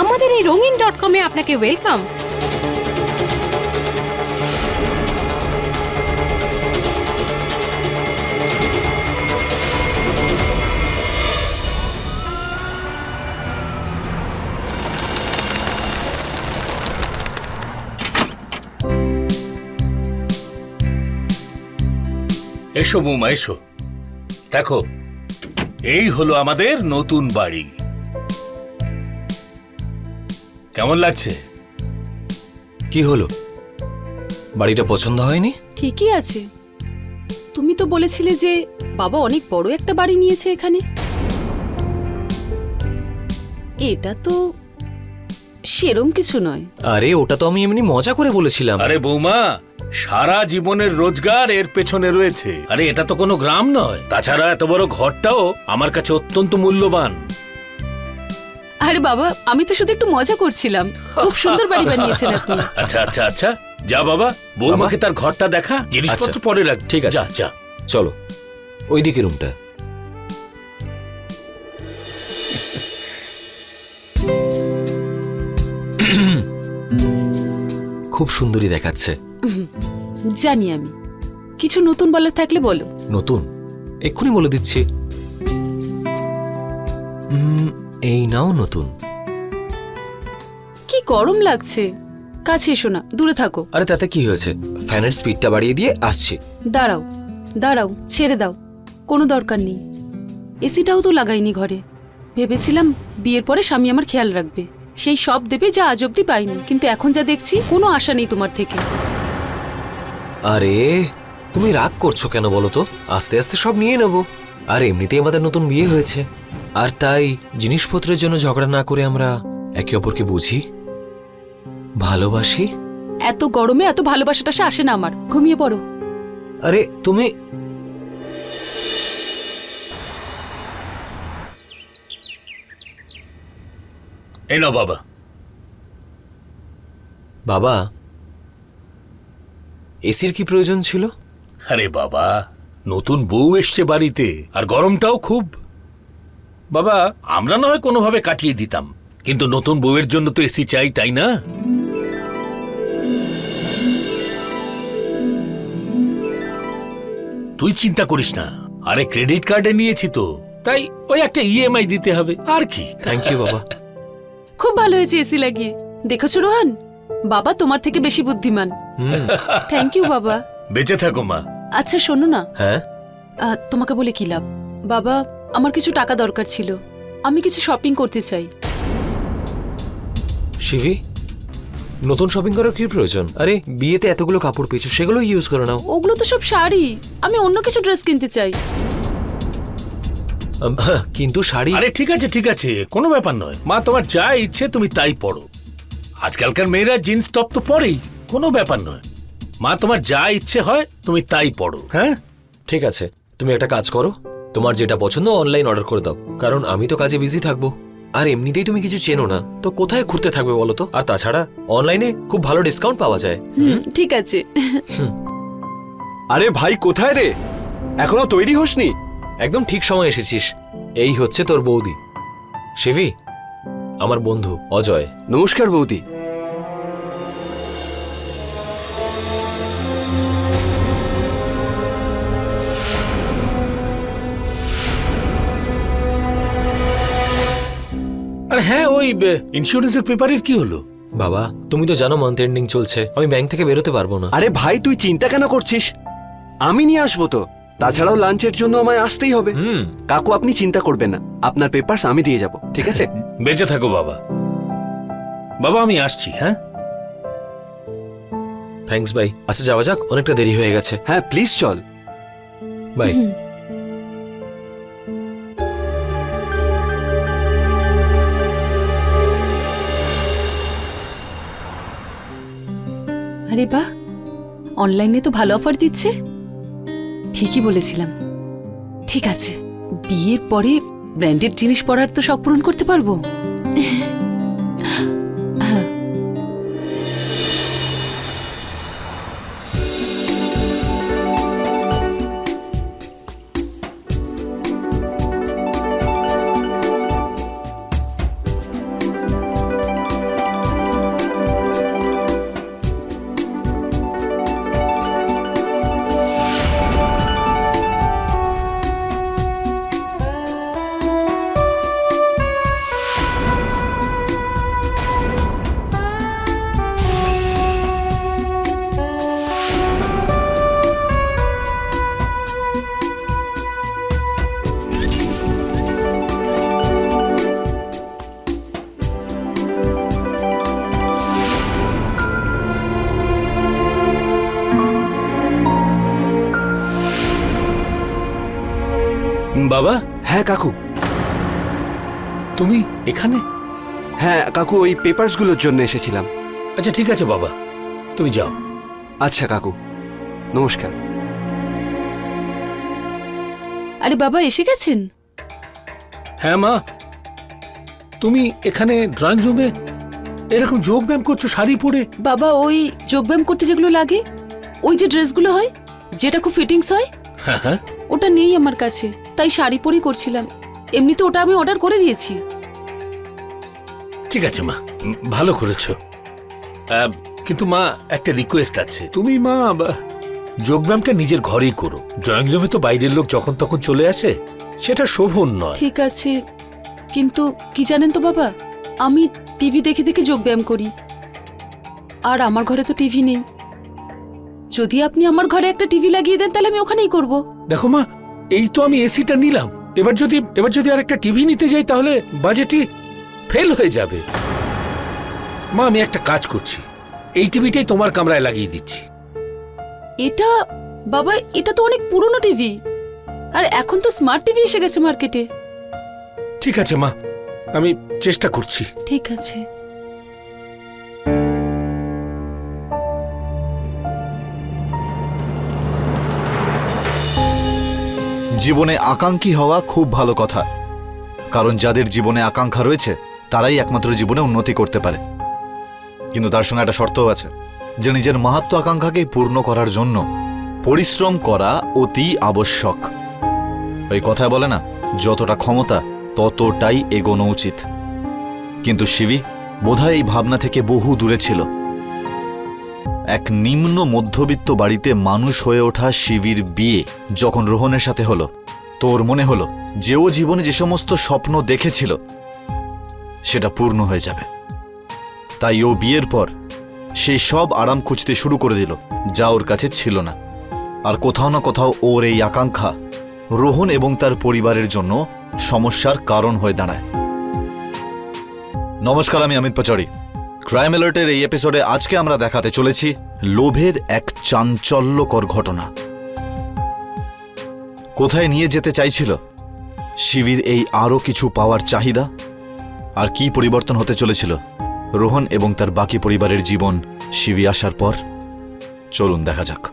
আমাদের এই rongin.com-এ আপনাকে ওয়েলকাম। এসো বৌমা এসো, দেখো এই হলো আমাদের নতুন বাড়ি। কেমন লাগছে? কি হলো, বাড়িটা পছন্দ হয়নি? ঠিকই আছে, তুমি তো বলেছিলে যে বাবা অনেক বড় একটা বাড়ি নিয়েছে এখানে। এটা তো সেরম কিছু নয়। আরে ওটা তো আমি এমনি মজা করে বলেছিলাম। আরে বৌমা, সারা জীবনের রোজগার এর পেছনে রয়েছে। আরে এটা তো কোনো গ্রাম নয়, তাছাড়া এত বড় ঘরটাও আমার কাছে অত্যন্ত মূল্যবান। আরে বাবা, আমি তো শুধু একটু মজা করছিলাম। খুব সুন্দর বাড়ি বানিয়েছেন আপনি। আচ্ছা আচ্ছা আচ্ছা, যা বাবা, বৌমাকে তার ঘরটা দেখা, জিনিসপত্র আচ্ছা, পরে রাখ। ঠিক আছে। যা যা। চলো ওইদিকে রুমটা। খুব সুন্দরী দেখাচ্ছে। জানি আমি, কিছু নতুন বলার থাকলে বলো। নতুন? এক্ষুনি বলে দিচ্ছি। এই নাও নতুন। কি গরম লাগছে, কাছে এসো না, দূরে থাকো। আরে তাতে কি হয়েছে, ফ্যানের স্পিডটা বাড়িয়ে দিয়ে আসছি। দাঁড়াও দাঁড়াও, ছেড়ে দাও, কোনো দরকার নেই। এসিটাও তো লাগাইনি ঘরে। ভেবেছিলাম বিয়ের পরে স্বামী আমার খেয়াল রাখবে, সেই সব দেবে যা আজ অব্দি পাইনি। কিন্তু এখন যা দেখছি, কোনো আশা নেই তোমার থেকে। আরে তুমি রাগ করছো কেন বলো তো? আস্তে আস্তে সব নিয়ে নেবো। আর এমনিতেই আমাদের নতুন বিয়ে হয়েছে, আর তাই জিনিসপত্রের জন্য ঝগড়া না করে আমরা একে অপরকে বুঝি, ভালোবাসি। এত গরমে এত ভালোবাসাটা আসে না আমার। ঘুমিয়ে পড়ো। আরে তুমি এই নাও বাবা। বাবা, এসির কি প্রয়োজন ছিল? আরে বাবা, নতুন বউ এসছে বাড়িতে, আর গরমটাও খুব। বাবা, আমরা না হয় কোনোভাবে কাটিয়ে দিতাম, কিন্তু নতুন বউয়ের জন্য তো এসি চাই, তাই না? তুই চিন্তা করিস না, আরে ক্রেডিট কার্ডে নিয়েছি তো, তাই ওই একটা ইএমআই দিতে হবে, আর কি। থ্যাংক ইউ বাবা। খুব ভালো হয়েছে এসি লাগিয়ে। দেখেছো রোহন, বাবা তোমার থেকে বেশি বুদ্ধিমান। থ্যাংক ইউ বাবা। বেঁচে থাকো মা। আচ্ছা শোনো না, হ্যাঁ তোমাকে বলে কি লাভ। বাবা, আমার কিছু টাকা দরকার ছিল, আমি কিছু শপিং করতে চাই। শিবি, নতুন শপিং করার কি প্রয়োজন? আরে বিয়েতে এতগুলো কাপড় পেয়েছো, সেগুলো ইউজ করে নাও। ওগুলো তো সব শাড়ি, আমি অন্য কিছু ড্রেস কিনতে চাই। কিন্তু শাড়ি। আরে ঠিক আছে ঠিক আছে, কোনো ব্যাপার নয় মা, তোমার যা ইচ্ছে তুমি তাই পড়ো। আজকালকার মেয়েরা জিন্স টপ তো পরেই, কোনো ব্যাপার নয় মা, তোমার যা ইচ্ছে হয় তুমি তাই পড়ো। হ্যাঁ ঠিক আছে, তুমি একটা কাজ করো, তোমার যেটা পছন্দ অনলাইন অর্ডার করে দাও, কারণ আমি তো কাজে বিজি থাকবো। আর এমনিতেই তুমি কিছু চেনো না, তো কোথায় ঘুরতে থাকবে বলো তো? আর তাছাড়া অনলাইনে খুব ভালো ডিসকাউন্ট পাওয়া যায়। ঠিক আছে। আরে ভাই, কোথায় রে? এখনো তৈরি হসনি? একদম ঠিক সময় এসেছিস। এই হচ্ছে তোর বৌদি শিবি, আমার বন্ধু অজয়। নমস্কার বৌদি। আর হ্যাঁ, ওই ইন্স্যুরেন্সের পেপারের কি হলো? বাবা, তুমি তো জানো মান্থ এন্ডিং চলছে, আমি ব্যাংক থেকে বেরোতে পারবো না। আরে ভাই, তুই চিন্তা কেন করছিস? আমি নিয়ে আসবো তো। তাছাড়াও লাঞ্চের জন্য আমায় আসতেই হবে। কাকু, আপনি চিন্তা করবেন না, আপনার পেপারস আমি দিয়ে যাব, ঠিক আছে? বেঁচে থাকো বাবা। বাবা আমি আসছি। হ্যাঁ থ্যাঙ্কস ভাই। আচ্ছা যাওয়া যাক, অনেকটা দেরি হয়ে গেছে। হ্যাঁ প্লিজ চল। বাই। আরে বাহ, অনলাইনে তো ভালো অফার দিচ্ছে। ঠিকই বলেছিলাম। ঠিক আছে, বিয়ের পরে ব্র্যান্ডেড জিনিস পরার তো শখ পূরণ করতে পারবো। বাবা, হ্যাঁ কাকু। তুমি এখানে? হ্যাঁ কাকু, ওই পেপারসগুলোর জন্য এসেছিলাম। আচ্ছা ঠিক আছে বাবা, তুমি যাও। আচ্ছা কাকু, নমস্কার। আরে বাবা, এসে গেছেন? হ্যাঁ মা, তুমি এখানে ড্রয়িং রুমে এরকম যোগ ব্যায়াম করছো শাড়ি পরে? বাবা, ওই যোগব্যায়াম করতে যেগুলো লাগে, ওই যে ড্রেসগুলো হয়, যেটা খুব ফিটিংস হয়, হ্যাঁ হ্যাঁ। ওটা নেই আমার কাছে, তাই শাড়ি পরেই করছিলাম। এমনিতে ওটা আমি অর্ডার করে দিয়েছি। ঠিক আছে মা, ভালো করেছো। কিন্তু মা, একটা রিকোয়েস্ট আছে। তুমি মা যোগব্যায়ামটা নিজের ঘরেই করো। ড্রয়িং রুমে তো বাইরের লোক যখন তখন চলে আসে, সেটা শোভন নয়। ঠিক আছে, কিন্তু কি জানেন তো বাবা, আমি টিভি দেখে দেখে যোগব্যায়াম করি, আর আমার ঘরে তো টিভি নেই। যদি আপনি আমার ঘরে একটা টিভি লাগিয়ে দেন, তাহলে আমি ওখানেই করব। দেখো মা, এই তো আমি এসিটা নিলাম, এবার যদি আর একটা টিভি নিতে যাই তাহলে বাজেটই ফেল হয়ে যাবে। মা, আমি একটা কাজ করছি, এই টিভিটাই তোমার কামরায় লাগিয়ে দিচ্ছি। এটা বাবা, এটা তো অনেক পুরনো টিভি, আর এখন তো স্মার্ট টিভি এসে গেছে মার্কেটে। ঠিক আছে মা, আমি চেষ্টা করছি। ঠিক আছে। জীবনে আকাঙ্ক্ষী হওয়া খুব ভালো কথা, কারণ যাদের জীবনে আকাঙ্ক্ষা রয়েছে তারাই একমাত্র জীবনে উন্নতি করতে পারে। কিন্তু তার সঙ্গে একটা শর্তও আছে, যে নিজের মাহাত্ম আকাঙ্ক্ষাকে পূর্ণ করার জন্য পরিশ্রম করা অতি আবশ্যক। ওই কথায় বলে না, যতটা ক্ষমতা ততটাই এগোনো উচিত। কিন্তু শিবী বোধহয় এই ভাবনা থেকে বহু দূরে ছিল। এক নিম্ন মধ্যবিত্ত বাড়িতে মানুষ হয়ে ওঠা শিবীর বিয়ে যখন রোহনের সাথে হলো, তোর মনে হলো যে ও জীবনে যে সমস্ত স্বপ্ন দেখেছিল সেটা পূর্ণ হয়ে যাবে। তাই ও বিয়ের পর সেই সব আরাম খুঁজতে শুরু করে দিল যা ওর কাছে ছিল না। আর কোথাও না কোথাও ওর এই আকাঙ্ক্ষা রোহন এবং তার পরিবারের জন্য সমস্যার কারণ হয়ে দাঁড়ায়। নমস্কার, আমি অমিত পাচড়ি। ক্রাইম অ্যালার্টের এই এপিসোডে আজকে আমরা দেখাতে চলেছি লোভের এক চাঞ্চল্যকর ঘটনা। কোথায় নিয়ে যেতে চাইছিল শিবীর এই আরও কিছু পাওয়ার চাহিদা, আর কি পরিবর্তন হতে চলেছিল রোহন এবং তার বাকি পরিবারের জীবন শিবী আসার পর? চলুন দেখা যাক।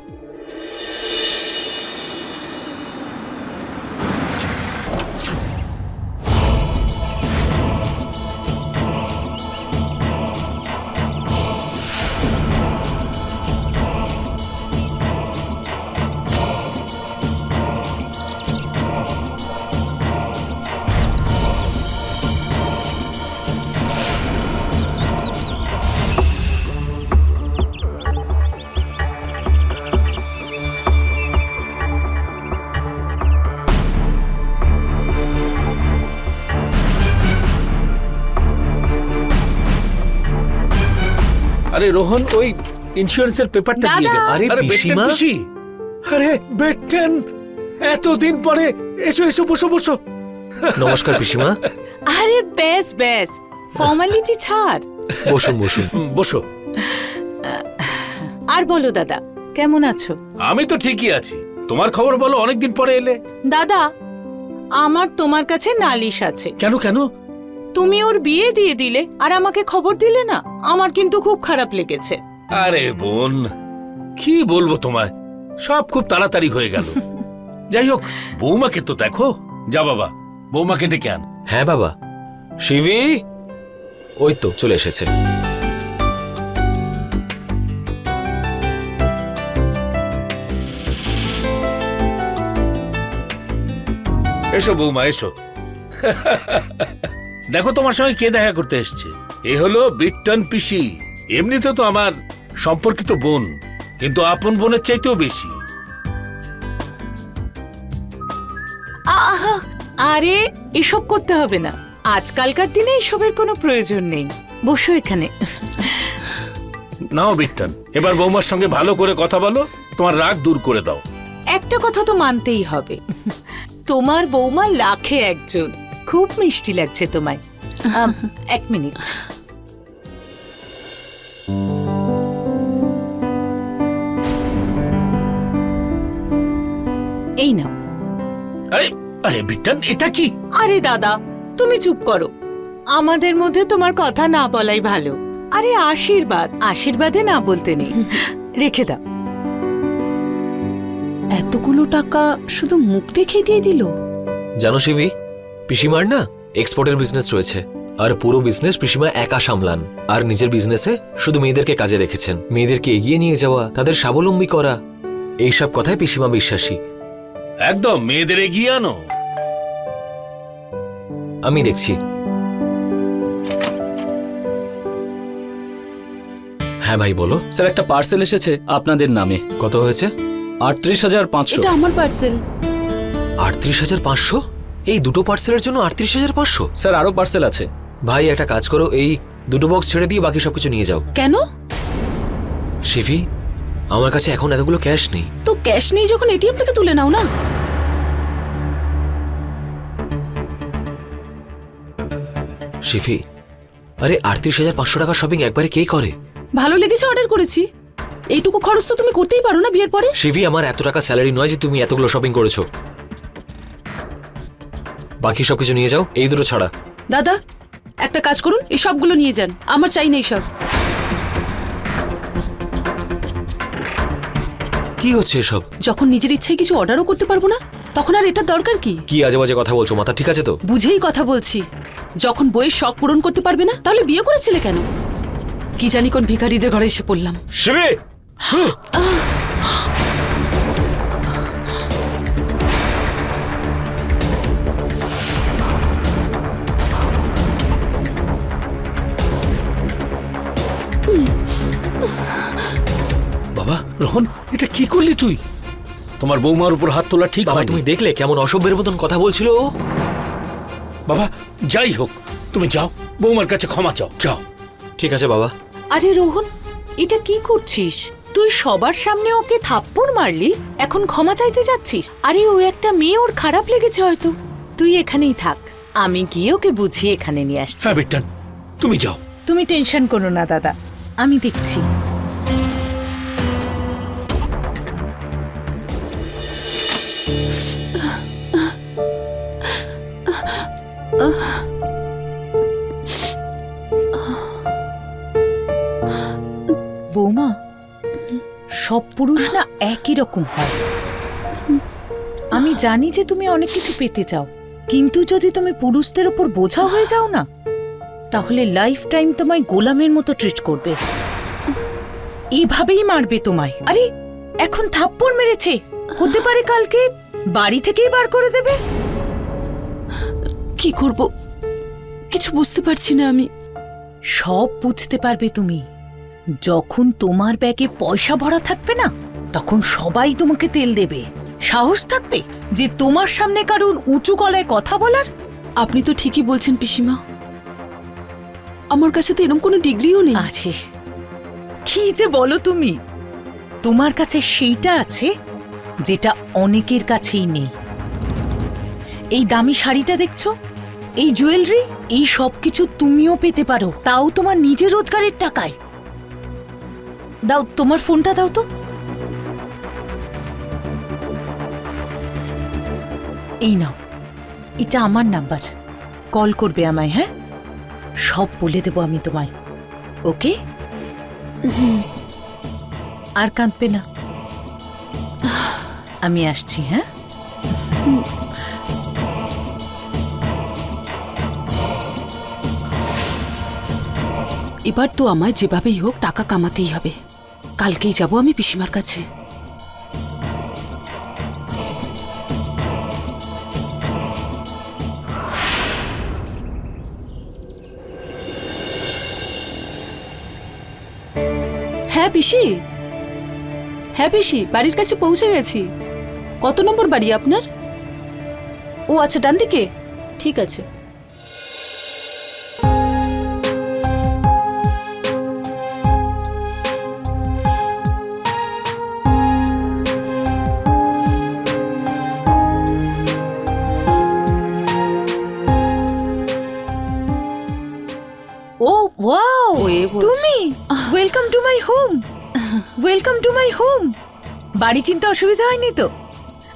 আরে রোহন, ওই ইন্স্যুরেন্সের পেপারটা দিয়ে গেছে। আরে বেটটেন পিসিমা! পিসি, আরে বেটটেন, এতদিন পরে এসো এসো, বসো বসো। নমস্কার পিসিমা। আরে বেশ বেশ, ফর্মালিটি ছাড়। বসুন বসুন। বসো। আর বলো দাদা, কেমন আছো? আমি তো ঠিকই আছি, তোমার খবর বলো, অনেকদিন পরে এলে। দাদা, আমার তোমার কাছে নালিশ আছে। কেন কেন? তুমি ওর বিয়ে দিয়ে দিলে আর আমাকে খবর দিলে না, আমার কিন্তু খুব খারাপ লেগেছে। আরে বোন, কি বলবো তোমায়, সব খুব তাড়াতাড়ি হয়ে গেল। যাই হোক, বৌমাকে তো দেখো। যা বাবা, বৌমাকে ডেকে আন। হ্যাঁ বাবা। শিবী, ওই তো চলে এসেছে। এসো বৌমা, এসো। দেখো তোমার সঙ্গে কে দেখা করতে এসছে। এ হলো বিট্টন পিসি। এমনিতে তো আমার সম্পর্কিত বোন, কিন্তু আপন বোনের চাইতেও বেশি। আহা, আরে এসব করতে হবে না, আজকালকার দিনে এসবের কোনো প্রয়োজন নেই। বসো এখানে। নাও বিট্টন, এবার বৌমার সঙ্গে ভালো করে কথা বলো, তোমার রাগ দূর করে দাও। একটা কথা তো মানতেই হবে, তোমার বৌমা লাখে একজন। খুব মিষ্টি লাগছে তোমায়। এক মিনিট। এই নাও। আরে আরে বিট্টান, এটা কি? আরে দাদা, তুমি চুপ করো। আমাদের মধ্যে তোমার কথা না বলাই ভালো। আরে আশীর্বাদ, আশীর্বাদে না বলতে নেই। রেখে দাও। এতগুলো টাকা শুধু মুখ দেখেই দিয়ে দিল। জানো শিবি, পিসিমার না এক্সপোর্টের বিজনেস রয়েছে, আর পুরো বিজনেস পিসিমা একা সামলান। আর নিজের বিজনেসে শুধু মেয়েদেরকে কাজে রেখেছেন। মেয়েদেরকে এগিয়ে নিয়ে যাওয়া, তাদের স্বাবলম্বী করা, এইসব কথায় পিসিমা বিশ্বাসী। একদম মেয়েদের এগিয়ে আনো। আমি দেখছি। হ্যাঁ ভাই বলো। স্যার একটা পার্সেল এসেছে আপনাদের নামে। কত হয়েছে? 38,500। এটা আমার পার্সেল। 38,500? এই দুটো পার্সেলের জন্য 38,500? স্যার আরো পার্সেল আছে। ভাই একটা কাজ করো, এই দুটো বক্স ছেড়ে দিয়ে বাকি সবকিছু নিয়ে যাও। কেন? শিভি, আমার কাছে এখন এতগুলো ক্যাশ নেই। তো ক্যাশ নেই যখন এটিএম থেকে তুলে নাও না। শিফি, আরে 38,500 টাকা শপিং একবারে কে করে? ভালো লেগেছে অর্ডার করেছি। এইটুকু খরচ তো তুমি করতেই পারো না বিয়ের পরে। শিভি, আমার এত টাকা স্যালারি নয় যে তুমি এতগুলো শপিং করেছো। বাকি সবকিছু নিয়ে যাও, এই দুটো ছাড়া। দাদা একটা কাজ করুন, এই সবগুলো নিয়ে যান, আমার চাই না এইসব। কি হচ্ছে এসব? যখন নিজের ইচ্ছায় কিছু অর্ডারও করতে পারবো না, তখন আর এটার দরকার কি? কি আজে বাজে কথা বলছো? মাথা ঠিক আছে তো? বুঝেই কথা বলছি। যখন বইয়ের শখ পূরণ করতে পারবে না, তাহলে বিয়ে করেছিলে কেন? কি জানি কোন ভিখারিদের ঘরে এসে পড়লাম। শিভি, বাবা রোহন, এটা কি করলি তুই? তোমার বৌমার উপর হাত তোলা ঠিক বাবা হয়নি। তুমি দেখলে কেমন অসভ্যের মতন কথা বলছিল ও? বাবা যাই হোক, তুমি যাও, বৌমার কাছে ক্ষমা চাও, যাও। ঠিক আছে বাবা। আরে রোহন, এটা কি করছিস তুই? সবার সামনে ওকে থাপ্পড় মারলি, এখন ক্ষমা চাইতে যাচ্ছিস? আরে ও একটা মেয়ে, ওর খারাপ লেগেছে হয়তো। তুই এখানেই থাক, আমি গিয়ে ওকে বুঝিয়ে এখানে নিয়ে আসছি। হ্যাঁ বিট্টান, তুমি যাও। তুমি টেনশন করো না দাদা, আমি দেখছি। বৌমা, সব পুরুষ না একই রকম হয়। আমি জানি যে তুমি অনেক কিছু পেতে চাও, কিন্তু যদি তুমি পুরুষদের ওপর বোঝা হয়ে যাও না, তাহলে লাইফ টাইম তোমায় গোলামের মতো ট্রিট করবে। এইভাবেই মারবে তোমায়। আরে এখন থাপ্পড় মেরেছে, হতে পারে কালকে বাড়ি থেকেই বার করে দেবে। কি করব কিছু বুঝতে পারছি না আমি। সব বুঝতে পারবে তুমি যখন তোমার ব্যাগে পয়সা ভরা থাকবে না, তখন সবাই তোমাকে তেল দেবে। সাহস থাকবে যে তোমার সামনে কারণ উঁচু গলায় কথা বলার। আপনি তো ঠিকই বলছেন পিসিমা, আমার কাছে তো এরকম কোনো ডিগ্রিও নেই। আছে। কি যে বলো তুমি, তোমার কাছে সেইটা আছে যেটা অনেকের কাছেই নেই। এই দামি শাড়িটা দেখছো, এই জুয়েলারি, এই সব কিছু তুমিও পেতে পারো, তাও তোমার নিজের রোজগারের টাকায়। দাও তোমার ফোনটা দাও তো। এই নাও, এটা আমার নাম্বার, কল করবে আমায়। হ্যাঁ, সব বলে দেবো আমি তোমায়। ওকে? আর কাঁদবে না, আমি আসছি। হ্যাঁ, এবার তো আমায় যেভাবেই হোক টাকা কামাতেই হবে। কালকেই যাব আমি পিসিমার কাছে। হ্যাঁ পিসি, হ্যাঁ পিসি, বাড়ির কাছে পৌঁছে গেছি। কত নম্বর বাড়ি আপনার? ও আচ্ছা, ডান দিকে। ঠিক আছে। ও ওয়াও, ওয়ে বলছে। তুমি welcome to my home, welcome to my home. বাড়ি চিনতে অসুবিধা হয়নি তো?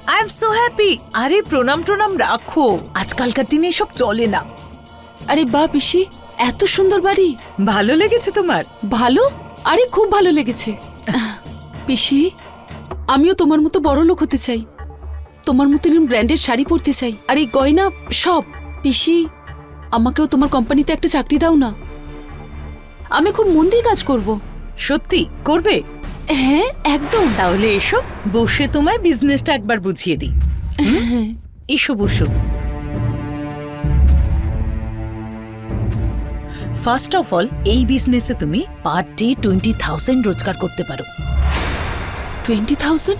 I am so happy. আরে প্রণাম প্রণাম রাখো, আজকালকার দিনে এসব চলে না। আরে বাহ পিসি, এত সুন্দর বাড়ি। ভালো লেগেছে তোমার? ভালো? আরে খুব ভালো লেগেছে। পিসি, আমিও তোমার মতো বড় লোক হতে চাই, তোমার মতো এরকম ব্র্যান্ডেড শাড়ি পরতে চাই, আর এই গয়না সব। পিসি, আমাকেও তোমার কোম্পানিতে একটা চাকরি দাও না, আমি খুব মন দিয়ে কাজ করব। সত্যি করবে? হ্যাঁ একদম। তাহলে এসো, বসে তোমায় বিজনেসটা একবার বুঝিয়ে দিই। এসো বসো। ফার্স্ট অফ অল, এই বিজনেসে তুমি পার ডে 20,000 রোজগার করতে পারো। 20,000?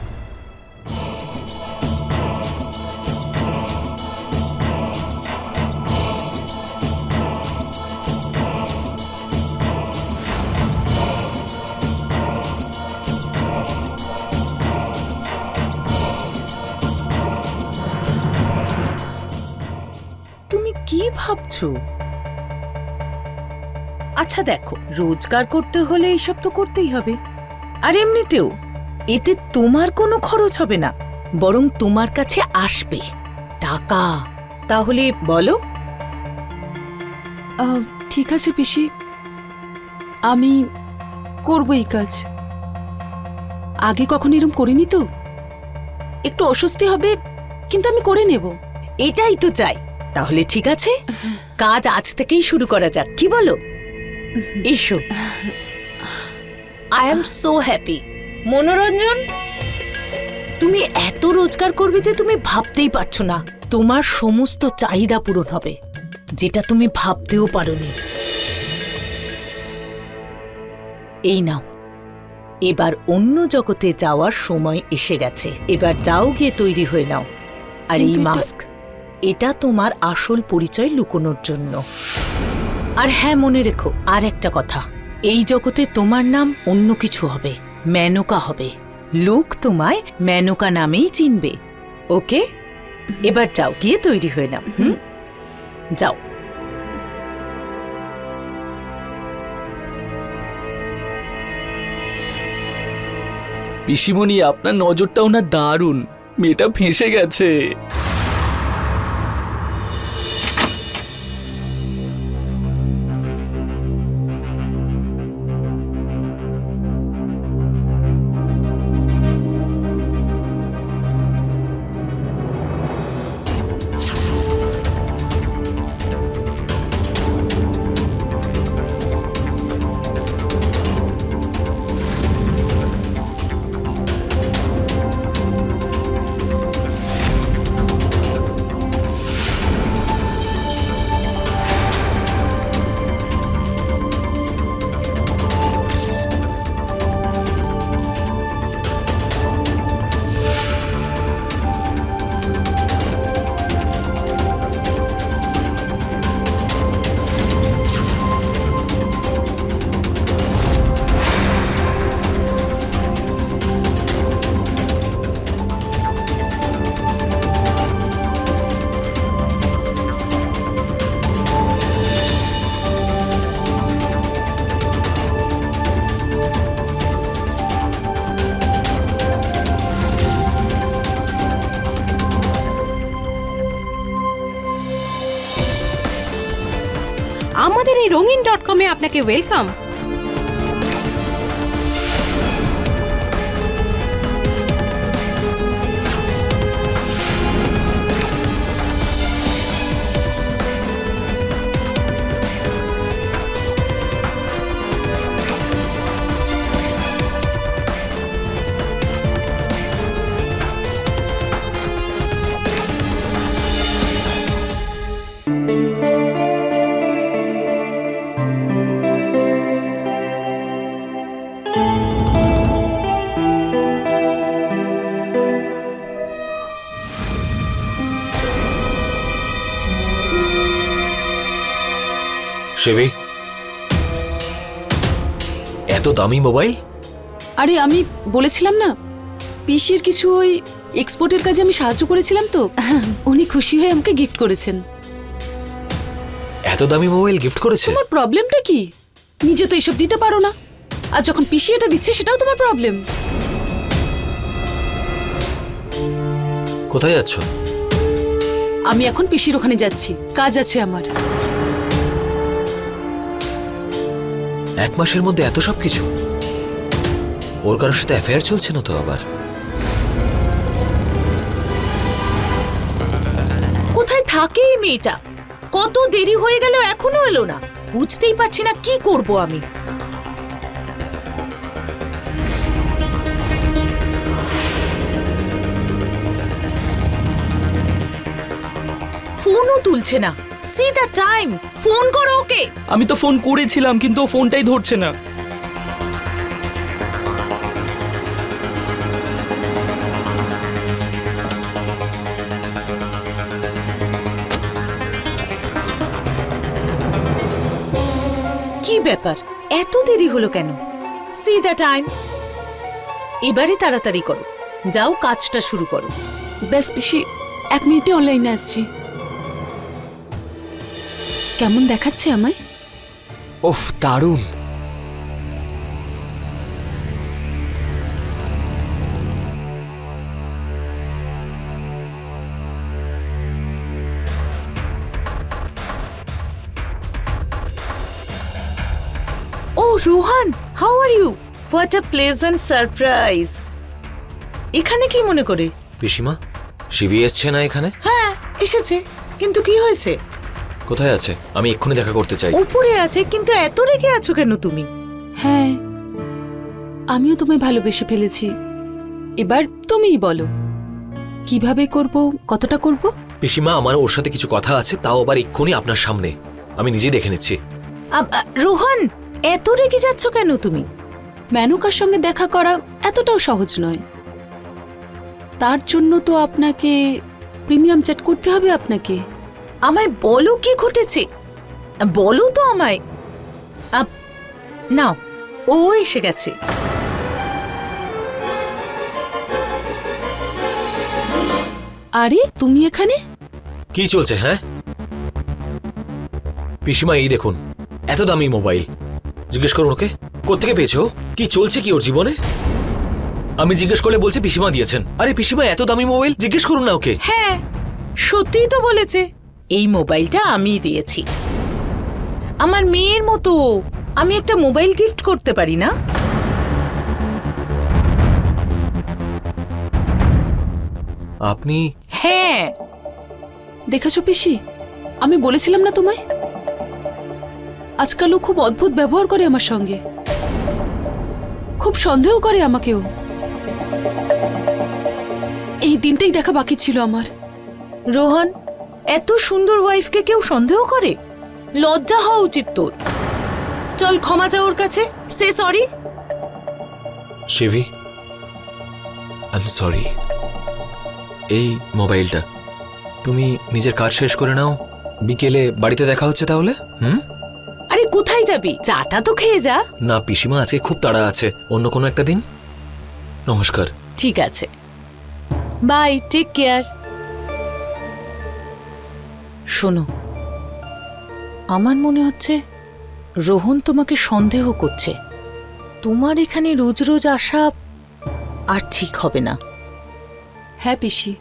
তুমি কি ভাবছো? আচ্ছা দেখো, রোজগার করতে হলে এইসব তো করতেই হবে। আর এমনিতেও এতে তোমার কোনো খরচ হবে না, বরং তোমার কাছে আসবে টাকা। তাহলে বলো। ঠিক আছে পিসি, আমি করব এই কাজ। আগে কখনো এরকম করিনি তো, একটু অস্বস্তি হবে, কিন্তু আমি করে নেব। এটাই তো চাই। তাহলে ঠিক আছে, কাজ আজ থেকেই শুরু করা যাক, কি বলো? এসো। I am so happy. Manoranjan, তুমি এত রোজগার করবে যে তুমি ভাবতেই পারছো না। তোমার সমস্ত চাহিদা পূরণ হবে, যেটা তুমি ভাবতেও পারোনি। এই নাও, এবার অন্য জগতে যাওয়ার সময় এসে গেছে। এবার যাও, গিয়ে তৈরি হয়ে নাও। আর এই কিন্তু এটা- মাস্ক, এটা তোমার আসল পরিচয় লুকোনোর জন্য। আর হ্যাঁ, মনে রেখো আর একটা কথা, এই জগতে তোমার নাম অন্য কিছু হবে, মেনকা হবে। লোক তোমায় মেনকা নামেই চিনবে। ওকে, এবার যাও, গিয়ে তৈরি হয়ে নাও। যাও। পিসিমণি, আপনার নজরটাও না দারুণ, মেয়েটা ফেঁসে গেছে। আমাদের এই রঙিন.com-এ আপনাকে ওয়েলকাম। শিবি, এত দামি মোবাইল? আরে আমি বলেছিলাম না, পিসির কিছু ওই এক্সপোর্টের কাজে আমি সাহায্য করেছিলাম তো, উনি খুশি হয়ে আমাকে গিফট করেছেন। এত দামি মোবাইল গিফট করেছে? তোমার প্রবলেমটা কি? নিজে তো এসব দিতে পারো না, আর যখন পিসি এটা দিচ্ছে সেটাও তোমার প্রবলেম। কোথায় যাচ্ছ? আমি এখন পিসির ওখানে যাচ্ছি, কাজ আছে আমার। 1 মাসের মধ্যে এত সব কিছু? ওর কারোর সাথে অ্যাফেয়ার চলছে না তো আবার? কোথায় থাকে এই মেয়েটা? কত দেরি হয়ে গেল এখনো এলো না। বুঝতেই পারছি না কি করব আমি। ফোনও তুলছে না। C the time. ফোন করো ওকে। আমি তো ফোন করেছিলাম কিন্তু ও ফোনটাই ধরছে না। কি ব্যাপার, এত দেরি হলো কেন? C the time. এবারে তাড়াতাড়ি করো, যাও কাজটা শুরু করো। ব্যাস পিসি, 1 মিনিটে অনলাইনে আসছি। কেমন দেখাচ্ছে আমায়? ওফ, দারুণ। ও Rohan, how are you? What a pleasant surprise. এখানে কি মনে করে? পিসিমা, শিবি এসছে না এখানে? হ্যাঁ এসেছে, কিন্তু কি হয়েছে? কোথায় আছে? আমি এক্ষুনি দেখা করতে চাই। উপরে আছে, কিন্তু এত রেগে আছো কেন তুমি? হ্যাঁ, আমিও তোমায় ভালোবেসে ফেলেছি। এবার তুমিই বলো কিভাবে করব, কতটা করব? পিসিমা, আমার ওর সাথে কিছু কথা আছে, তাও আবার এক্ষুনি আপনার সামনে। আমি নিজেই দেখে নিচ্ছি। রোহান, এত রেগে যাচ্ছ কেন তুমি? মেনকার সঙ্গে দেখা করা এতটাও সহজ নয়। তার জন্য তো আপনাকে প্রিমিয়াম চ্যাট করতে হবে আপনাকে। আমায় বলো কি ঘটেছে, বলো তো আমায়। নাও, ও এসে গেছে। আরে তুমি এখানে? কি চলছে? হ্যাঁ পিসিমা, এই দেখুন, এত দামি মোবাইল। জিজ্ঞেস করুন ওকে, কোত্থেকে পেয়েছো? কি চলছে কি ওর জীবনে? আমি জিজ্ঞেস করলে বলছে পিসিমা দিয়েছেন। আরে পিসিমা, এত দামি মোবাইল, জিজ্ঞেস করুন না ওকে। হ্যাঁ, সত্যিই তো বলেছে। এই মোবাইলটা আমি দিয়েছি। আমার মেয়ের মতো আমি একটা মোবাইল গিফট করতে পারি না? আপনি? হ্যাঁ। দেখেছো পিসি, আমি বলেছিলাম না তোমায়? আজকাল ও খুব অদ্ভুত ব্যবহার করে আমার সঙ্গে, খুব সন্দেহ করে আমাকেও। এই দিনটাই দেখা বাকি ছিল আমার। রোহন, এত সুন্দর ওয়াইফকে কেউ সন্দেহ করে? লজ্জা হওয়া উচিত তোর। চল ক্ষমা চা ওর কাছে, say sorry. Shibi, I am sorry. এই মোবাইলটা তুমি নিজের কাজ শেষ করে নাও, বিকেলে বাড়িতে দেখা হচ্ছে তাহলে। আরে কোথায় যাবি? চাটা তো খেয়ে যা। না পিসিমা, আজকে খুব তাড়া আছে, অন্য কোনো একটা দিন। নমস্কার। ঠিক আছে, বাই, টেক কেয়ার। শোনো, আমার মনে হচ্ছে রোহন তোমাকে সন্দেহ করছে। তোমার এখানে রোজ রোজ আসা আর ঠিক হবে না। হ্যাঁ পিসি,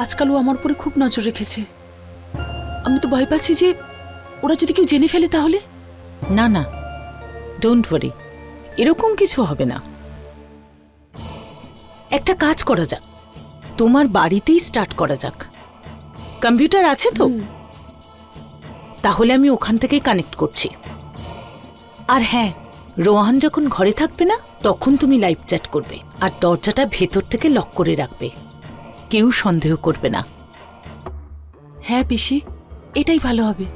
আজকাল ও আমার উপরে খুব নজর রেখেছে। আমি তো ভয় পাচ্ছি যে ওরা যদি কেউ জেনে ফেলে তাহলে। না না, ডোন্ট ওয়ারি, এরকম কিছু হবে না। একটা কাজ করা যাক, তোমার বাড়িতেই স্টার্ট করা যাক। কম্পিউটার আছে তো? তাহলে আমি ওখান থেকেই কানেক্ট করছি। আর হ্যাঁ, রোহান যখন ঘরে থাকবে না তখন তুমি লাইভ চ্যাট করবে, আর দরজাটা ভেতর থেকে লক করে রাখবে, কেউ সন্দেহ করবে না। হ্যাঁ পিসি, এটাই ভালো হবে।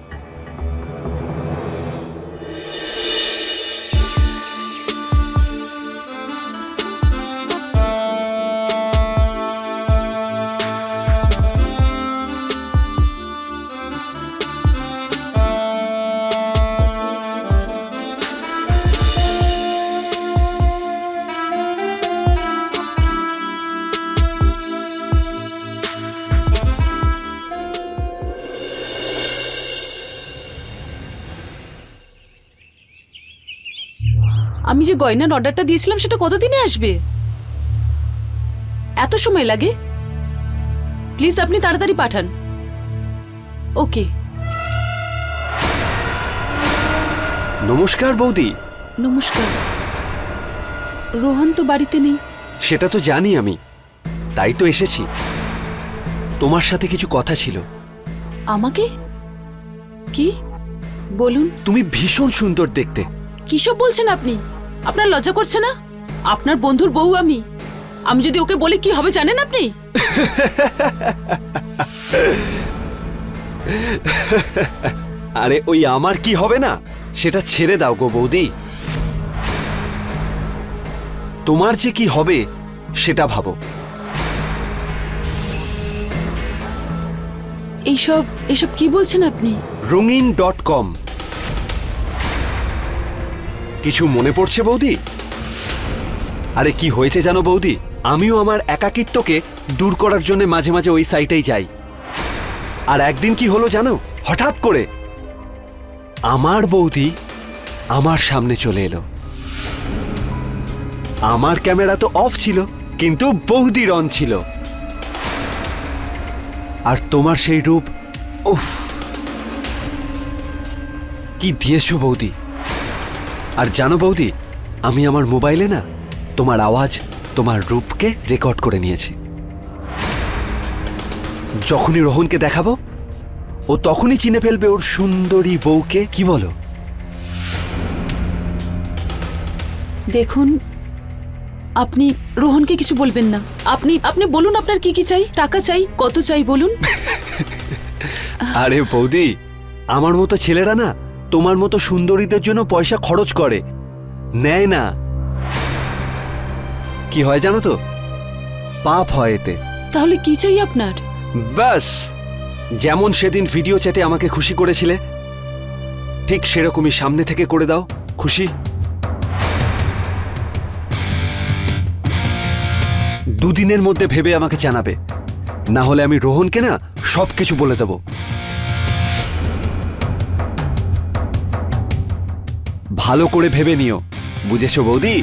আমি যে গয়নার অর্ডারটা দিয়েছিলাম সেটা কতদিনে আসবে? এত সময় লাগে? প্লিজ আপনি তাড়াতাড়ি পাঠান। ওকে। নমস্কার বৌদি। নমস্কার। রোহন তো বাড়িতে নেই। সেটা তো জানি আমি, তাই তো এসেছি। তোমার সাথে কিছু কথা ছিল। আমাকে? কি বলুন? তুমি ভীষণ সুন্দর দেখতে। কিসব বলছেন আপনি? আপনার লজ্জা করছে না? আপনার বন্ধুর বউ আমি। আমি যদি ওকে বলি কি হবে জানেন আপনি? আরে ওই আমার কি হবে না সেটা ছেড়ে দাও গো বৌদি। তোমার যে কি হবে সেটা ভাবো। এইসব এসব কি বলছেন আপনি? রঙিন.com। কিছু মনে পড়ছে বৌদি? আরে কি হয়েছে জানো বৌদি, আমিও আমার একাকিত্বকে দূর করার জন্য মাঝে মাঝে ওই সাইটেই যাই। আর একদিন কি হলো জানো, হঠাৎ করে আমার বৌদি আমার সামনে চলে এলো। আমার ক্যামেরা তো অফ ছিল, কিন্তু বৌদির অন ছিল। আর তোমার সেই রূপ, উফ কি দিয়েছো বৌদি। আর জানো বৌদি, আমি আমার মোবাইলে না তোমার আওয়াজ, তোমার রূপকে রেকর্ড করে নিয়েছি। যখনই রোহনকে দেখাবো, ও তখনই চিনে ফেলবে ওর সুন্দরী বউকে। কি বলো? দেখুন, আপনি রোহনকে কিছু বলবেন না। আপনি আপনি বলুন আপনার কি কি চাই? টাকা চাই? কত চাই বলুন? আরে বৌদি, আমার মতো ছেলেরা না তোমার মতো সুন্দরীদের জন্য পয়সা খরচ করে, নেয় না। কি হয় জানো তো, পাপ হয় এতে। তাহলে কি চাই আপনার? ব্যাস, যেমন সেদিন ভিডিও চ্যাটে আমাকে খুশি করেছিলে, ঠিক সেরকমই সামনে থেকে করে দাও। খুশি? দুদিনের মধ্যে ভেবে আমাকে জানাবে, না হলে আমি রোহনকে না সবকিছু বলে দেব। ভালো করে ভেবে নিও, বুঝেছো বৌদি?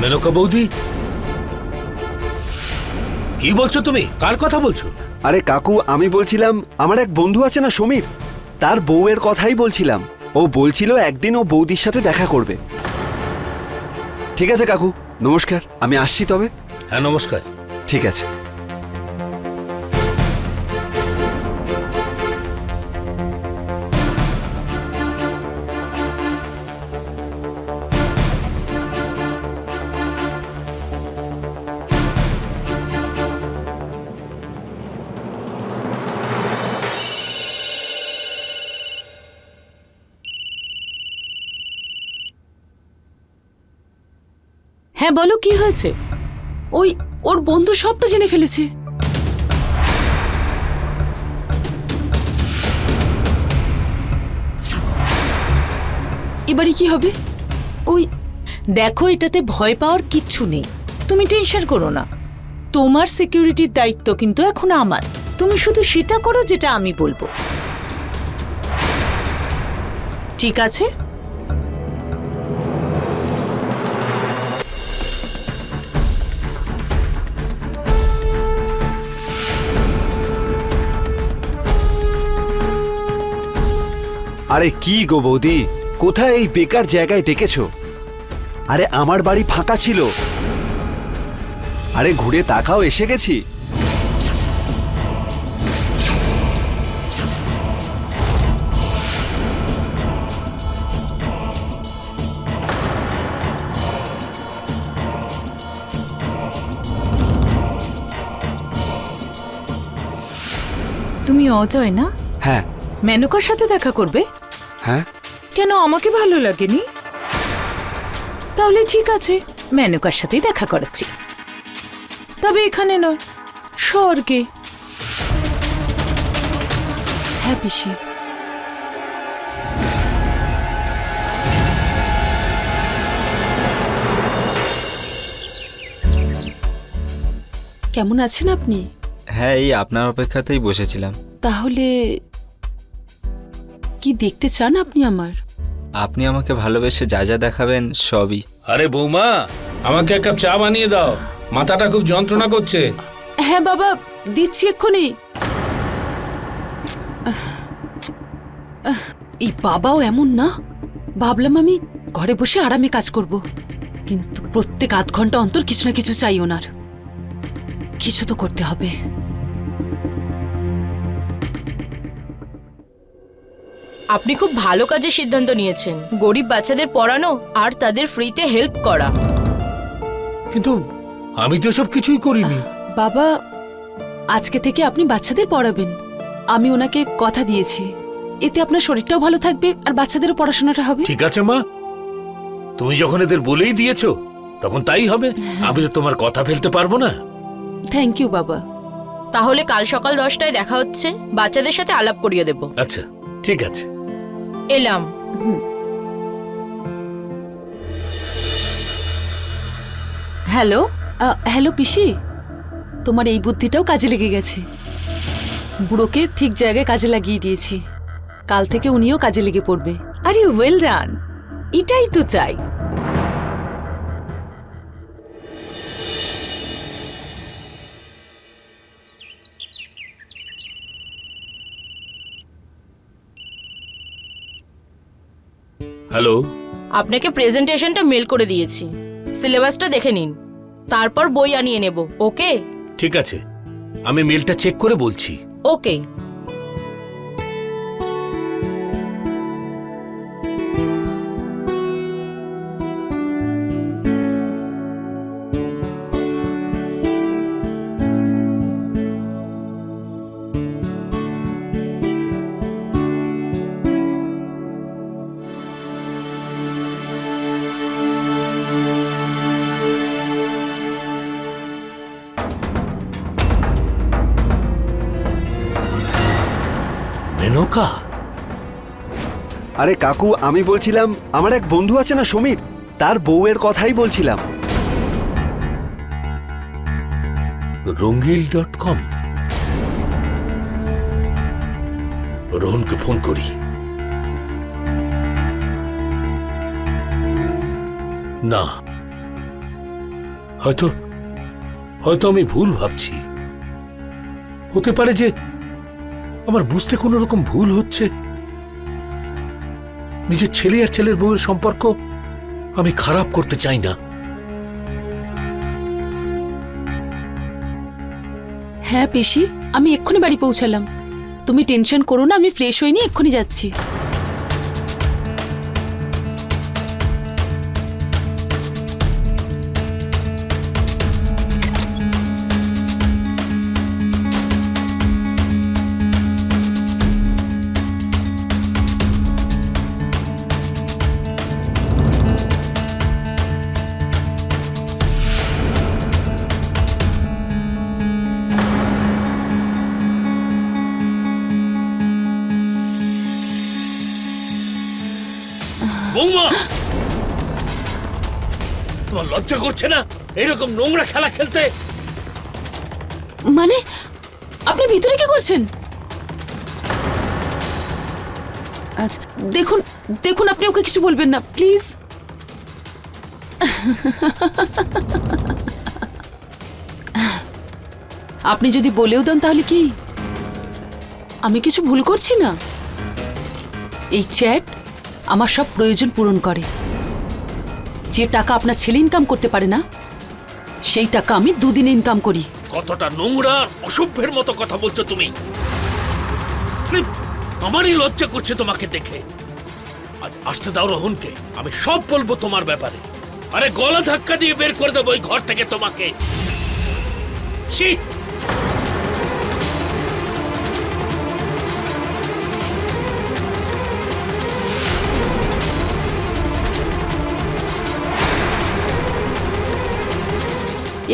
মেনকা বৌদি, কি বলছো তুমি? কার কথা বলছো? আরে কাকু, আমি বলছিলাম আমার এক বন্ধু আছে না সমীর, তার বউয়ের কথাই বলছিলাম। ও বলছিল একদিন ও বৌদির সাথে দেখা করবে। ঠিক আছে কাকু, নমস্কার, আমি আসছি তবে। হ্যাঁ নমস্কার। ঠিক আছে। হ্যাঁ বলো, কি হয়েছে? ওই ওর বন্ধু সবটা জেনে ফেলেছে। এবারে কি হবে? ওই দেখো, এটাতে ভয় পাওয়ার কিচ্ছু নেই। তুমি টেনশন করো না। তোমার সিকিউরিটির দায়িত্ব কিন্তু এখন আমার। তুমি শুধু সেটা করো যেটা আমি বলবো, ঠিক আছে? আরে কি গো বৌদি, কোথায় এই বেকার জায়গায় ডেকেছো? আরে আমার বাড়ি ফাঁকা ছিল। আরে ঘুরে তাকাও, এসে গেছি। তুমি অজয় না? হ্যাঁ। মেনকার সাথে দেখা করবে? হ্যাঁ। কেন, আমাকে ভালো লাগেনি? তাহলে ঠিক আছে, মেনকার সাথেই দেখা করাচ্ছি। তবে এখানে নয়, স্বর্গে। হ্যাঁ পিসি। কেমন আছেন আপনি? হ্যাঁ, এই আপনার অপেক্ষাতেই বসেছিলাম। তাহলে কি দেখতে চান আপনি আমার? আপনি আমাকে ভালোবেসে যা যা দেখাবেন সবই। আরে বৌমা, আমাকে এক কাপ চা বানিয়ে দাও, মাথাটা খুব যন্ত্রণা করছে। হ্যাঁ বাবা, দিচ্ছি এক্ষুনি। এই বাবাও এমন না, ভাবলাম আমি ঘরে বসে আরামে কাজ করব, কিন্তু প্রত্যেক আধ ঘন্টা অন্তর কিছু না কিছু চাই ওনার। কিছু তো করতে হবে। আপনি খুব ভালো কাজের সিদ্ধান্ত নিয়েছেন, গরিব বাচ্চাদের পড়ানো আর তাদের ফ্রিতে হেল্প করা। কিন্তু আমি তো সব কিছুই করিনি। বাবা, আজকে থেকে আপনি বাচ্চাদের পড়াবেন। আমি ওনাকে কথা দিয়েছি, এতে আপনার শরীরটাও ভালো থাকবে আর বাচ্চাদেরও পড়াশোনাটা হবে। ঠিক আছে মা, তুমি যখন এদের বলেই দিয়েছো তখন তাই হবে। আমি তো তোমার কথা ফেলতে পারবো না। থ্যাংক ইউ বাবা। তাহলে কাল সকাল 10টায় দেখা হচ্ছে, বাচ্চাদের সাথে আলাপ করিয়ে দেব। আচ্ছা ঠিক আছে, এলাম। হ্যালো। হ্যালো পিসি, তোমার এই বুদ্ধিটাও কাজে লেগে গেছে। বুড়োকে ঠিক জায়গায় কাজে লাগিয়ে দিয়েছি, কাল থেকে উনিও কাজে লেগে পড়বে। আরে ওয়েল ডান, এটাই তো চাই। হ্যালো। আপনাকে প্রেজেন্টেশনটা মেল করে দিয়েছি, সিলেবাসটা দেখে নিন, তারপর বই আনিয়ে নেব। ওকে? ঠিক আছে, আমি মেলটা চেক করে বলছি। ওকে। মেনকা? আরে কাকু, আমি বলছিলাম আমার এক বন্ধু আছে না সমীর, তার বউয়ের কথাই বলছিলাম। রঙ্গিল.com। রোহনকে ফোন করি। না, হয়তো হয়তো আমি ভুল ভাবছি। হতে পারে যে আমার বুঝতে কোনো রকম ভুল হচ্ছে। নিজের ছেলে আর ছেলের বউয়ের সম্পর্ক আমি খারাপ করতে চাই না। হ্যাঁ পিসি, আমি এক্ষুনি বাড়ি পৌঁছালাম, তুমি টেনশন করো না, আমি ফ্রেশ হইনি, এক্ষুনি যাচ্ছি। বৌমা, তোমার লজ্জা করছে না এরকম নোংরা খেলা খেলতে? মানে আপনি ভিতরে কি করছেন? আচ্ছা, দেখুন দেখুন, আপনি ওকে কিছু বলবেন না প্লিজ। আপনি যদি বলেও দেন তাহলে কি আমি কিছু ভুল করছি না? এই চ্যাট আমার সব প্রয়োজন পূরণ করে। যে টাকা আপনার ছেলে ইনকাম করতে পারে না, সেই টাকা আমি দুদিনে ইনকাম করি। কতটা নোংরা আর অসভ্যের মতো কথা বলছো তুমি। আমারই লজ্জা করছে তোমাকে দেখে। আজ আসতে দাও রোহনকে, আমি সব বলবো তোমার ব্যাপারে। আরে গলা ধাক্কা দিয়ে বের করে দেবো ওই ঘর থেকে তোমাকে। ছি!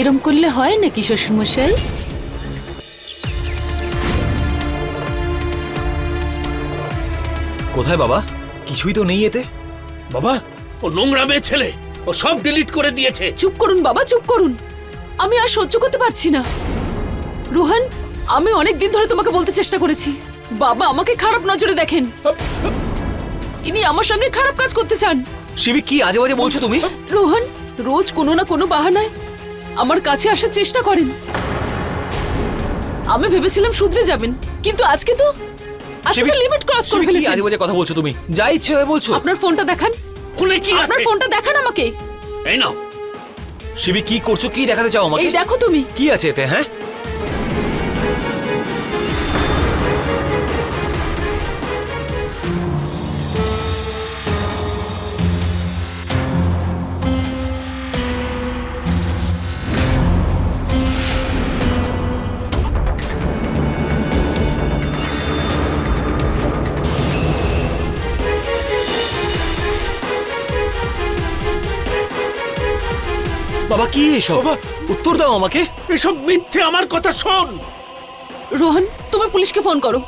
এরম করলে হয় নাকি শ্বশুরমশাই? কোথায় বাবা? কিছুই তো নেই এতে। বাবা, ও নোংরা মেয়ে ছেলে, ও সব ডিলিট করে দিয়েছে। চুপ করুন বাবা, চুপ করুন, আমি আর সহ্য করতে পারছি না। রোহন, আমি অনেক দিন ধরে তোমাকে বলতে চেষ্টা করেছি, বাবা আমাকে খারাপ নজরে দেখেন। ইনি আমার সঙ্গে খারাপ কাজ করতে চান। শিবি কি আজে বাজে বলছো তুমি? রোহন রোজ কোনো না কোনো বাহানায় আমার কাছে আসার চেষ্টা করেন। আমি ভেবেছিলাম শুধরে যাবেন, কিন্তু আজকে তো শিবি- লিমিট ক্রস করে শিবি, কি ফেলেছেন। আজে বাজে কথা বলছো তুমি? যা ইচ্ছে হয়ে বলছো। আপনার ফোনটা দেখান, ফোনে কি আপনার আছে? ফোনটা দেখান আমাকে। এই নাও। শিবি কি করছো? কি দেখাতে চাও আমাকে? এই দেখো তুমি। কি আছে এতে? হ্যাঁ, বাবা কি এসব? বাবা! উত্তর দাও আমাকে। এসব মিথ্যে, আমার কথা শোন। রোহন তুমি পুলিশকে ফোন করো।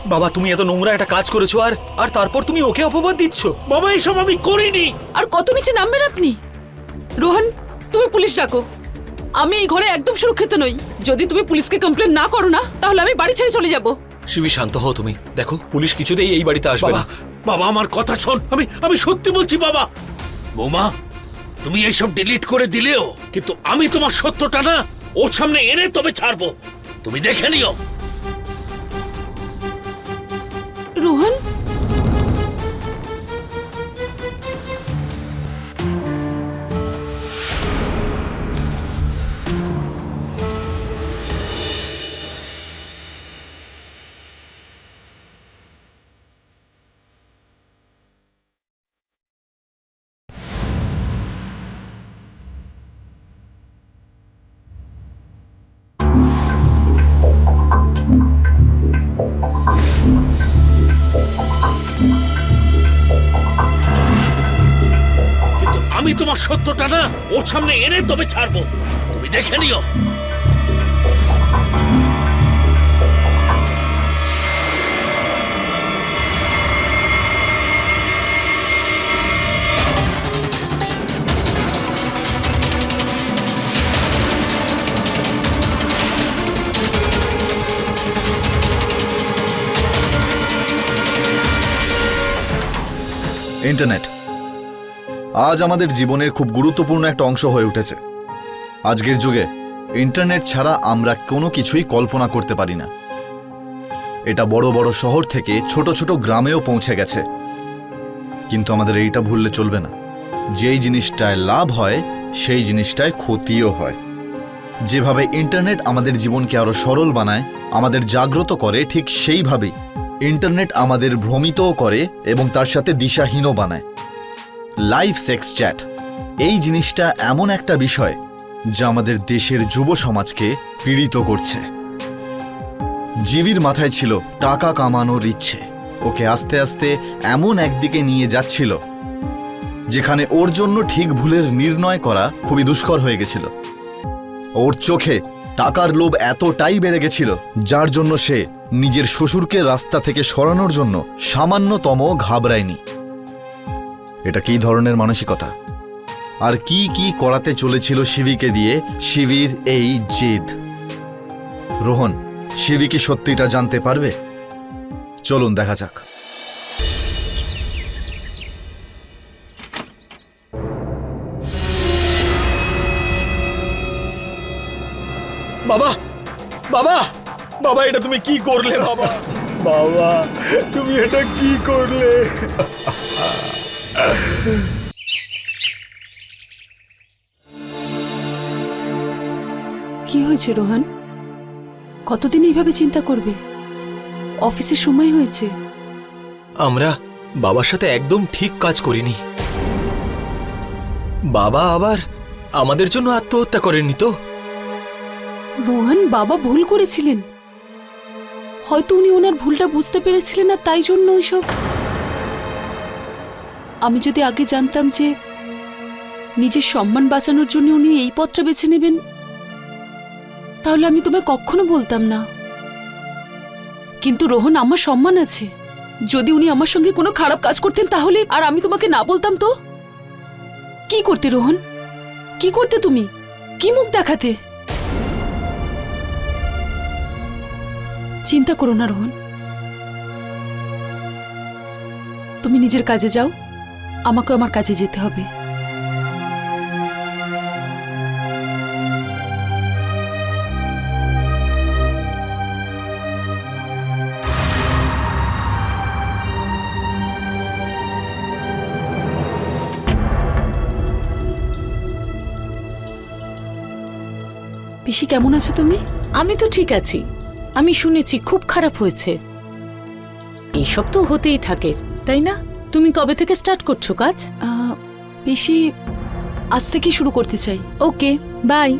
বাবা তুমি এত নোংরা একটা কাজ করেছো, আর আর তারপর তুমি ওকে অপবাদ দিচ্ছ। বাবা এসব আমি করিনি। আর কত নিচে নামবেন আপনি? রোহন তুমি পুলিশ ডাকো। আমি এই ঘরে একদম সুরক্ষিত নই। যদি তুমি পুলিশকে কমপ্লেন না করো না, তাহলে আমি বাড়ি ছেড়ে চলে যাব। শিবি শান্ত হও তুমি। দেখো পুলিশ কিছুতেই এই বাড়িতে আসবে বাবা না। বাবা আমার কথা শোন, আমি সত্যি বলছি বাবা। বৌমা, তুমি এইসব ডিলিট করে দিলেও কিন্তু আমি তোমার সত্যটা না ওর সামনে এনে তবে ছাড়বো। তুমি দেখে নিও। রোহন কিন্তু আমি তোমার সত্যটা না ওর সামনে এনে তবে ছাড়বো। তুমি দেখে নিও। ইন্টারনেট আজ আমাদের জীবনের খুব গুরুত্বপূর্ণ একটা অংশ হয়ে উঠেছে। আজকের যুগে ইন্টারনেট ছাড়া আমরা কোনো কিছুই কল্পনা করতে পারি না। এটা বড় বড় শহর থেকে ছোট ছোট গ্রামেও পৌঁছে গেছে। কিন্তু আমাদের এইটা ভুললে চলবে না, যেই জিনিসটায় লাভ হয় সেই জিনিসটায় ক্ষতিও হয়। যেভাবে ইন্টারনেট আমাদের জীবনকে আরো সরল বানায়, আমাদের জাগ্রত করে, ঠিক সেইভাবেই ইন্টারনেট আমাদের ভ্রমিতও করে এবং তার সাথে দিশাহীনও বানায়। লাইভ সেক্স চ্যাট এই জিনিসটা এমন একটা বিষয় যা আমাদের দেশের যুব সমাজকে পীড়িত করছে। জীবির মাথায় ছিল টাকা কামানোর ইচ্ছে, ওকে আস্তে আস্তে এমন একদিকে নিয়ে যাচ্ছিল যেখানে ওর জন্য ঠিক ভুলের নির্ণয় করা খুবই দুষ্কর হয়ে গেছিল। ওর চোখে টাকার লোভ এতটাই বেড়ে গেছিল যার জন্য সে নিজের শ্বশুরকে রাস্তা থেকে সরানোর জন্য সামান্যতম ঘাবড়ায়নি। এটা কী ধরনের মানসিকতা, আর কি কি করাতে চলেছিল শিবিকে দিয়ে শিবির এই জেদ। রোহন, শিবি কি সত্যিটা জানতে পারবে? চলুন দেখা যাক। বাবা বাবা বাবা এটা তুমি কি করলে বাবা? বাবা তুমি এটা কি করলে? কি হয়েছে রোহন? কতদিন এইভাবে চিন্তা করবে? অফিসের সময় হয়েছে। আমরা বাবার সাথে একদম ঠিক কাজ করিনি। বাবা আবার আমাদের জন্য আত্মহত্যা করেননি তো? রোহন, বাবা ভুল করেছিলেন। হয়তো উনি ওনার ভুলটা বুঝতে পেরেছিলেন, আর তাই জন্য ওইসব। আমি যদি আগে জানতাম যে নিজের সম্মান বাঁচানোর জন্য উনি এই পথটা বেছে নেবেন, তাহলে আমি তোমায় কখনো বলতাম না। কিন্তু রোহন, আমার সম্মান আছে। যদি উনি আমার সঙ্গে কোনো খারাপ কাজ করতেন তাহলে, আর আমি তোমাকে না বলতাম তো কি করতে? রোহন, কি করতে তুমি? কি মুখ দেখাতে? চিন্তা করো না রোহন, তুমি তুমি নিজের কাজে যাও, আমাকে আমার কাজে যেতে হবে। পিসি, কেমন আছো তুমি? আমি তো ঠিক আছি। আমি শুনেছি খুব খারাপ হয়েছে। এইসব তো হতেই থাকে, তাই না? তুমি কবে থেকে স্টার্ট করছো কাজ? পিসি, আজ থেকেই শুরু করতে চাই। ওকে, বাই।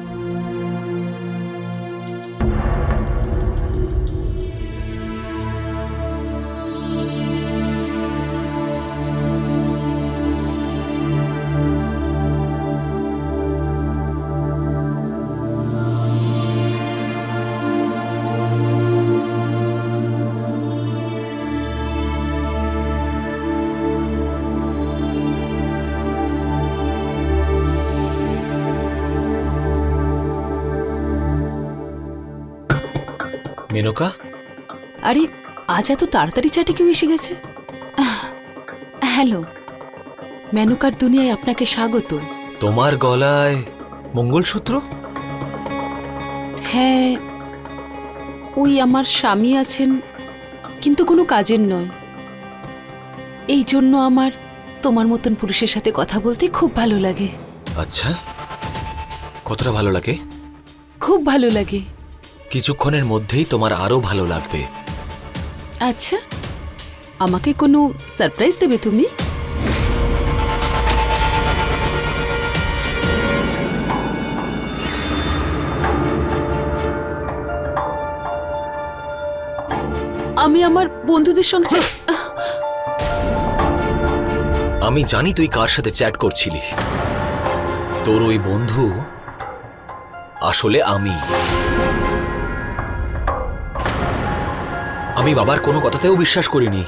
মেনকা, আরে, আজ এত তাড়াতাড়ি চাটে কেউ এসে গেছে? হ্যালো, মেনকার দুনিয়ায় আপনাকে স্বাগত। তোমার গলায় মঙ্গলসূত্র? হ্যাঁ, ওই আমার স্বামী আছেন, কিন্তু কোনো কাজের নয়। এই জন্য আমার তোমার মতন পুরুষের সাথে কথা বলতে খুব ভালো লাগে। আচ্ছা, কতটা ভালো লাগে? খুব ভালো লাগে। কিছুক্ষণের মধ্যেই তোমার আরো ভালো লাগবে। আচ্ছা, আমাকে কোনো সারপ্রাইজ দেবে তুমি? আমি আমার বন্ধুদের সঙ্গে আমি জানি তুই কার সাথে চ্যাট করছিলি। তোর ওই বন্ধু আসলে আমি বাবার কোনো কথাতেও বিশ্বাস করিনি,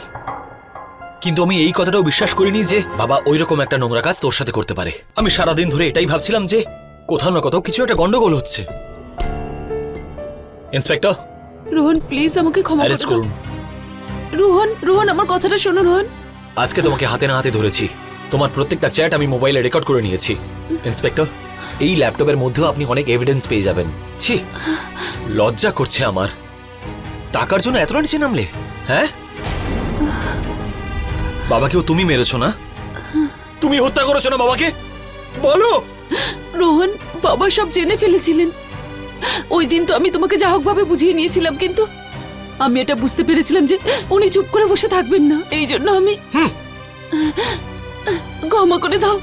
কিন্তু আমি এই কথাটাও বিশ্বাস করিনি যে বাবা ওইরকম একটা নোংরা কাজ তোর সাথে করতে পারে। আমি সারাদিন ধরে এটাই ভাবছিলাম যে কোথাও না কোথাও কিছু একটা গন্ডগোল হচ্ছে। ইন্সপেক্টর, রোহন, প্লিজ আমাকে ক্ষমা করে অ্যারেস্ট দাও। করুন। রোহন, রোহন, আমার কথাটা শোনো রোহন। আজকে তোমাকে হাতে না হাতে ধরেছি। তোমার প্রত্যেকটা চ্যাট আমি মোবাইলে রেকর্ড করে নিয়েছি। ইন্সপেক্টর, এই ল্যাপটপের মধ্যেও আপনি অনেক এভিডেন্স পেয়ে যাবেন। ছি, লজ্জা করছে আমার। টাকার জন্য এতটা নিচে নামলে? হ্যাঁ, বাবাকেও তুমি মেরেছো না? তুমি হত্যা করেছো না বাবাকে? বলো। রোহন, বাবা সব জেনে ফেলেছিলেন। ওই দিন তো আমি তোমাকে যা হোক ভাবে বুঝিয়ে নিয়েছিলাম, কিন্তু আমি এটা বুঝতে পেরেছিলাম যে উনি চুপ করে বসে থাকবেন না। এই জন্য আমি ক্ষমা করে দাও।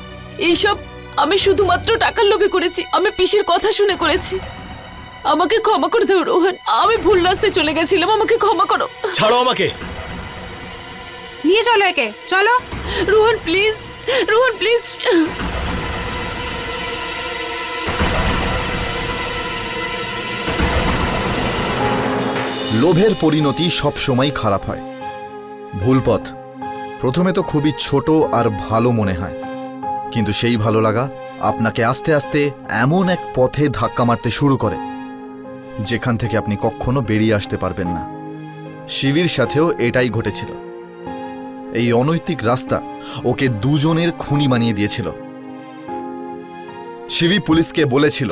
এইসব আমি শুধুমাত্র টাকার লোভে করেছি। আমি পিসির কথা শুনে করেছি। আমাকে ক্ষমা করে দাও রোহন। আমি ভুল রাস্তায় চলে গেছিলাম, আমাকে ক্ষমা করো। ছাড়ো আমাকে। নিয়ে চলো একে, চলো। Rohan please, Rohan please. লোভের পরিণতি সবসময় খারাপ হয়। ভুল পথ প্রথমে তো খুবই ছোট আর ভালো মনে হয়, কিন্তু সেই ভালো লাগা আপনাকে আস্তে আস্তে এমন এক পথে ধাক্কা মারতে শুরু করে যেখান থেকে আপনি কখনো বেরিয়ে আসতে পারবেন না। শিবির সাথেও এটাই ঘটেছিল। এই অনৈতিক রাস্তা ওকে দুজনের খুনি বানিয়ে দিয়েছিল। শিবি পুলিশকে বলেছিল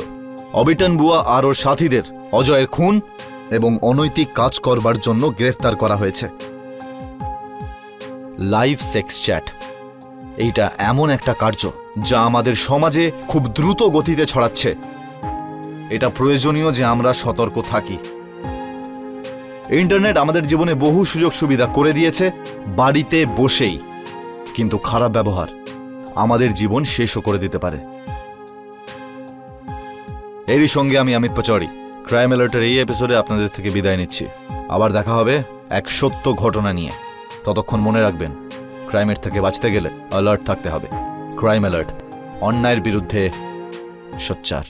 অবিটন বুয়া আর ওর সাথীদের অজয়ের খুন এবং অনৈতিক কাজ করবার জন্য গ্রেফতার করা হয়েছে। লাইভ সেক্স চ্যাট এইটা এমন একটা কার্য যা আমাদের সমাজে খুব দ্রুত গতিতে ছড়াচ্ছে। এটা প্রয়োজনীয় যে আমরা সতর্ক থাকি। ইন্টারনেট আমাদের জীবনে বহু সুযোগ সুবিধা করে দিয়েছে বাড়িতে বসেই, কিন্তু খারাপ ব্যবহার আমাদের জীবন শেষও করে দিতে পারে। এরই সঙ্গে আমি অমিত পাচৌরি ক্রাইম অ্যালার্টের এই এপিসোডে আপনাদের থেকে বিদায় নিচ্ছি। আবার দেখা হবে এক সত্য ঘটনা নিয়ে। ততক্ষণ মনে রাখবেন, ক্রাইমের থেকে বাঁচতে গেলে অ্যালার্ট থাকতে হবে। ক্রাইম অ্যালার্ট, অন্যায়ের বিরুদ্ধে সোচ্চার।